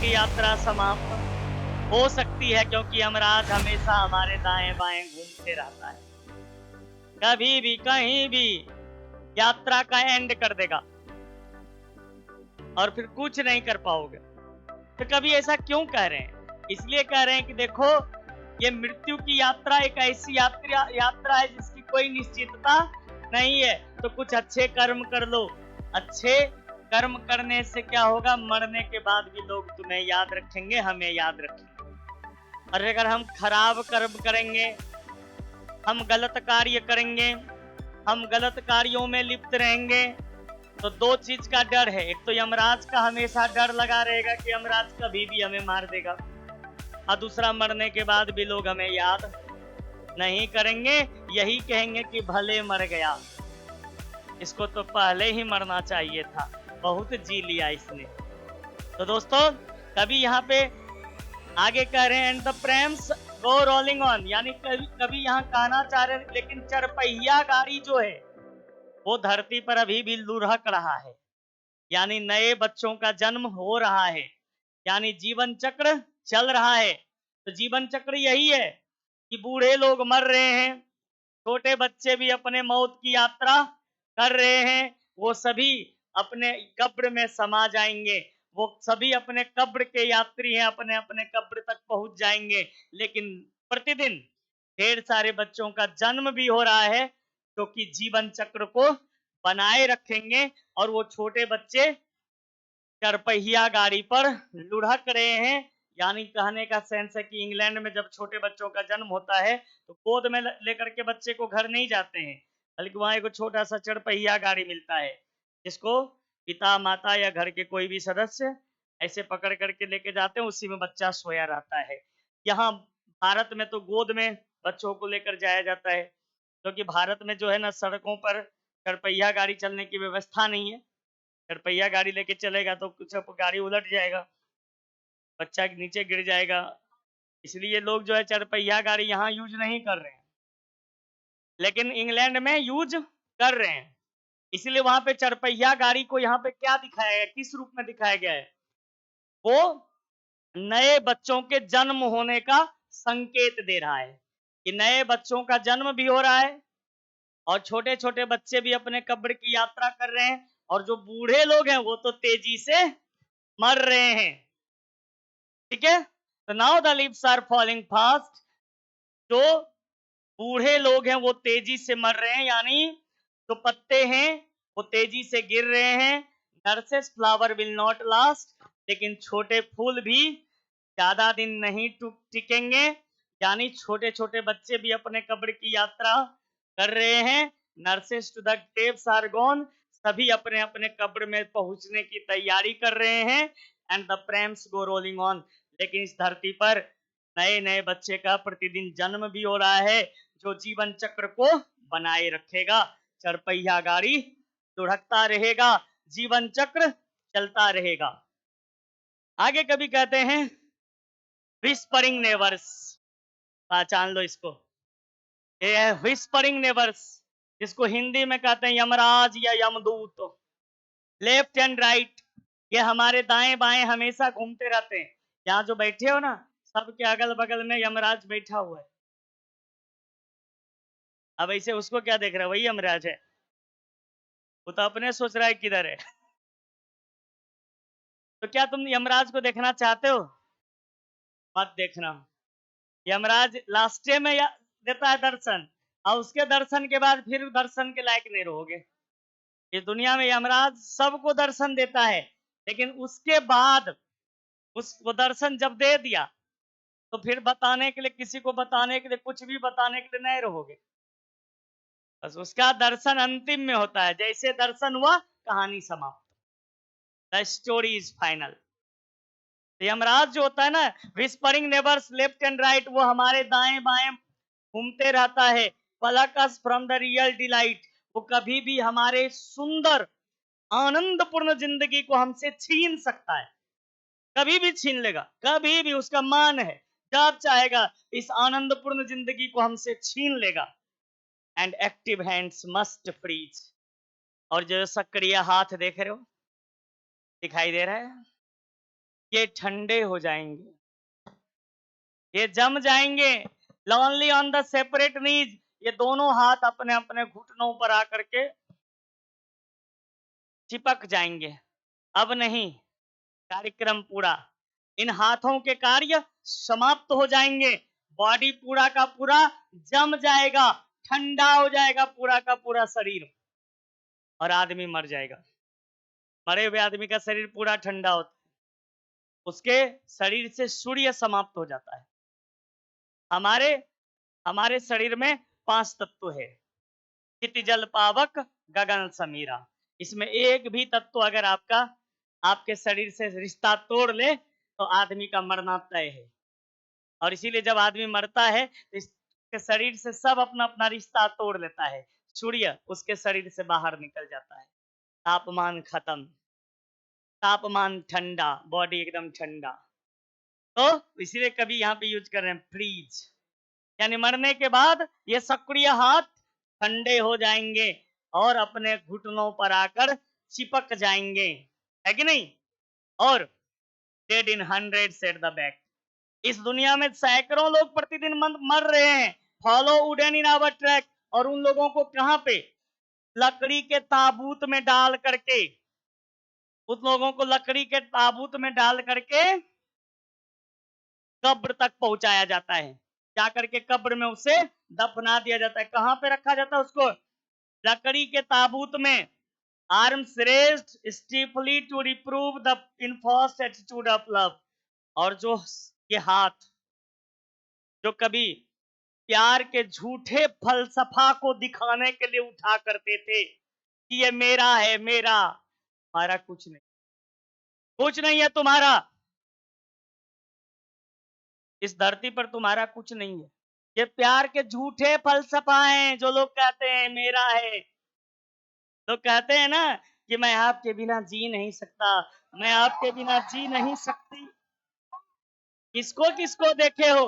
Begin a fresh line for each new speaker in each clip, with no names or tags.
की यात्रा समाप्त हो सकती है, क्योंकि यमराज हमेशा हमारे दाएं बाएं घूमते रहता है। कभी भी कहीं भी यात्रा का एंड कर देगा और फिर कुछ नहीं कर पाओगे। तो कभी ऐसा क्यों कह रहे हैं? इसलिए कह रहे हैं कि देखो, ये मृत्यु की यात्रा एक ऐसी यात्रा है जिसकी कोई निश्चितता नहीं है। तो कुछ अच्छे कर्म कर लो। अच्छे कर्म करने से क्या होगा, मरने के बाद भी लोग तुम्हें याद रखेंगे, हमें याद रखेंगे। और अगर हम खराब कर्म करेंगे, हम गलत कार्य करेंगे, हम गलत कार्यों में लिप्त रहेंगे, तो दो चीज का डर है। एक तो यमराज का हमेशा डर लगा रहेगा कि यमराज कभी भी हमें मार देगा, और दूसरा मरने के बाद भी लोग हमें याद नहीं करेंगे, यही कहेंगे कि भले मर गया, इसको तो पहले ही मरना चाहिए था, बहुत जी लिया इसने। तो दोस्तों, कभी यहाँ पे आगे कह रहे हैं and the Prem's go rolling on, यानी कभी यहाँ कहना चाह रहे हैं, लेकिन चरपहिया गाड़ी जो है वो धरती पर अभी भी लुढ़क रहा है, यानी नए बच्चों का जन्म हो रहा है, यानी जीवन चक्र चल रहा है। तो जीवन चक्र यही है कि बूढ़े लोग मर रहे हैं, छोटे बच्चे भी अपने मौत की यात्रा कर रहे हैं, वो सभी अपने कब्र में समा जाएंगे, वो सभी अपने कब्र के यात्री हैं, अपने अपने कब्र तक पहुंच जाएंगे। लेकिन प्रतिदिन ढेर सारे बच्चों का जन्म भी हो रहा है, क्योंकि जीवन चक्र को बनाए रखेंगे, और वो छोटे बच्चे चरपहिया गाड़ी पर लुढ़क रहे हैं। यानी कहने का सेंस है कि इंग्लैंड में जब छोटे बच्चों का जन्म होता है तो गोद में लेकर के बच्चे को घर नहीं जाते हैं, बल्कि वहां एक छोटा सा चरपहिया गाड़ी मिलता है, जिसको पिता माता या घर के कोई भी सदस्य ऐसे पकड़ करके लेके जाते हैं, उसी में बच्चा सोया रहता है। यहाँ भारत में तो गोद में बच्चों को लेकर जाया जाता है, क्योंकि भारत में जो है ना, सड़कों पर चरपहिया गाड़ी चलने की व्यवस्था नहीं है। चरपहिया गाड़ी लेके चलेगा तो कुछ गाड़ी उलट जाएगा, बच्चा नीचे गिर जाएगा, इसलिए लोग जो है चरपहिया गाड़ी यहाँ यूज नहीं कर रहे हैं, लेकिन इंग्लैंड में यूज कर रहे हैं। इसलिए वहां पे चरपहिया गाड़ी को यहाँ पे क्या दिखाया गया, किस रूप में दिखाया गया है, वो नए बच्चों के जन्म होने का संकेत दे रहा है कि नए बच्चों का जन्म भी हो रहा है, और छोटे छोटे बच्चे भी अपने कब्र की यात्रा कर रहे हैं, और जो बूढ़े लोग हैं वो तो तेजी से मर रहे हैं। ठीक है, तो now the leaves are falling fast, जो बूढ़े लोग हैं वो तेजी से मर रहे हैं, यानी जो पत्ते हैं वो तेजी से गिर रहे हैं। Nurses flower will not last, लेकिन छोटे फूल भी ज्यादा दिन नहीं टिकेंगे, यानी छोटे छोटे बच्चे भी अपने कब्र की यात्रा कर रहे हैं। Nurses to the graves are gone, सभी अपने अपने कब्र में पहुंचने की तैयारी कर रहे हैं। And the Prem's go rolling on, लेकिन इस धरती पर नए नए बच्चे का प्रतिदिन जन्म भी हो रहा है, जो जीवन चक्र को बनाए रखेगा। चरपहिया गाड़ी लुढ़कता रहेगा, जीवन चक्र चलता रहेगा। आगे कभी कहते हैं विस्परिंग नेवर्स, पहचान लो इसको, ये है विस्परिंग नेवर्स, जिसको हिंदी में कहते हैं यमराज या यमदूत। लेफ्ट एंड राइट, ये हमारे दाएं बाएं हमेशा घूमते रहते हैं। यहाँ जो बैठे हो ना, सबके अगल बगल में यमराज बैठा हुआ है। अब ऐसे उसको क्या देख रहा है, वही यमराज है, वो तो अपने सोच रहा है किधर है। तो क्या तुम यमराज को देखना चाहते हो? मत देखना। यमराज लास्टे में देता है दर्शन, और उसके दर्शन के बाद फिर दर्शन के लायक नहीं रहोगे। इस दुनिया में यमराज सबको दर्शन देता है, लेकिन उसके बाद वो दर्शन जब दे दिया तो फिर बताने के लिए, किसी को बताने के लिए, कुछ भी बताने के लिए नहीं रहोगे। बस उसका दर्शन अंतिम में होता है, जैसे दर्शन हुआ कहानी समाप्त, the story is final. Yamraj जो होता है ना, whispering neighbours left and right, वो हमारे दाएं बाएं घूमते रहता है। Pluck us from the real delight, वो कभी भी हमारे सुंदर आनंदपूर्ण जिंदगी को हमसे छीन सकता है, कभी भी छीन लेगा, कभी भी उसका मान है, जब चाहेगा इस आनंदपूर्ण जिंदगी को हमसे छीन लेगा। And active hands must freeze, और जो सक्रिय हाथ देख रहे हो, दिखाई दे रहा है, ये ठंडे हो जाएंगे, ये जम जाएंगे। लॉन्ली ऑन द सेपरेट नीज, ये दोनों हाथ अपने अपने घुटनों पर आकर के चिपक जाएंगे। अब नहीं, कार्यक्रम पूरा, इन हाथों के कार्य समाप्त हो जाएंगे। बॉडी पूरा का पूरा जम जाएगा, ठंडा हो जाएगा पूरा का पूरा शरीर, और आदमी मर जाएगा। मरे हुए आदमी का शरीर पूरा ठंडा होता है, उसके शरीर से सूर्य समाप्त हो जाता है। हमारे हमारे शरीर में 5 तत्व है, चित जल पावक गगन समीरा। इसमें एक भी तत्व अगर आपके शरीर से रिश्ता तोड़ ले तो आदमी का मरना तय है। और इसीलिए जब आदमी मरता है तो इसके शरीर से सब अपना अपना रिश्ता तोड़ लेता है। सूर्य उसके शरीर से बाहर निकल जाता है, तापमान खत्म, तापमान ठंडा, बॉडी एकदम ठंडा। तो इसीलिए कभी यहाँ पे यूज कर रहे हैं फ्रीज, यानी मरने के बाद ये सक्रिय हाथ ठंडे हो जाएंगे और अपने घुटनों पर आकर चिपक जाएंगे, है कि नहीं। और dead in hundreds at the back, इस दुनिया में सैकड़ों लोग प्रतिदिन मर रहे हैं, follow wooden in our track. और उन लोगों को कहां पे, लकड़ी के ताबूत में डाल करके, उस लोगों को लकड़ी के ताबूत में डाल करके कब्र तक पहुंचाया जाता है, जाकर के कब्र में उसे दफना दिया जाता है। कहां पे रखा जाता है उसको, लकड़ी के ताबूत में। Arms raised stiffly to reprove the infaust attitude of love. और जो ये हाथ जो कभी प्यार के झूठे फलसफा को दिखाने के लिए उठा करते थे कि ये मेरा है, मेरा, हमारा कुछ नहीं, कुछ नहीं है तुम्हारा, इस धरती पर तुम्हारा कुछ नहीं है। ये प्यार के झूठे फलसफा हैं जो लोग कहते हैं मेरा है। लोग कहते हैं ना कि मैं आपके बिना जी नहीं सकता, मैं आपके बिना जी नहीं सकती। किसको किसको देखे हो,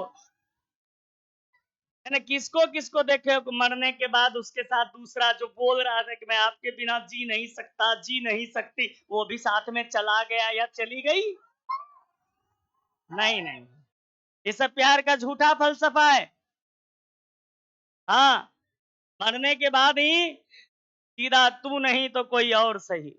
है ना, किसको किसको देखे हो मरने के बाद उसके साथ दूसरा जो बोल रहा था कि मैं आपके बिना जी नहीं सकता, जी नहीं सकती, वो भी साथ में चला गया या चली गई। नहीं नहीं, ये सब प्यार का झूठा फलसफा है। हाँ, मरने के बाद ही सीधा तू नहीं तो कोई और सही,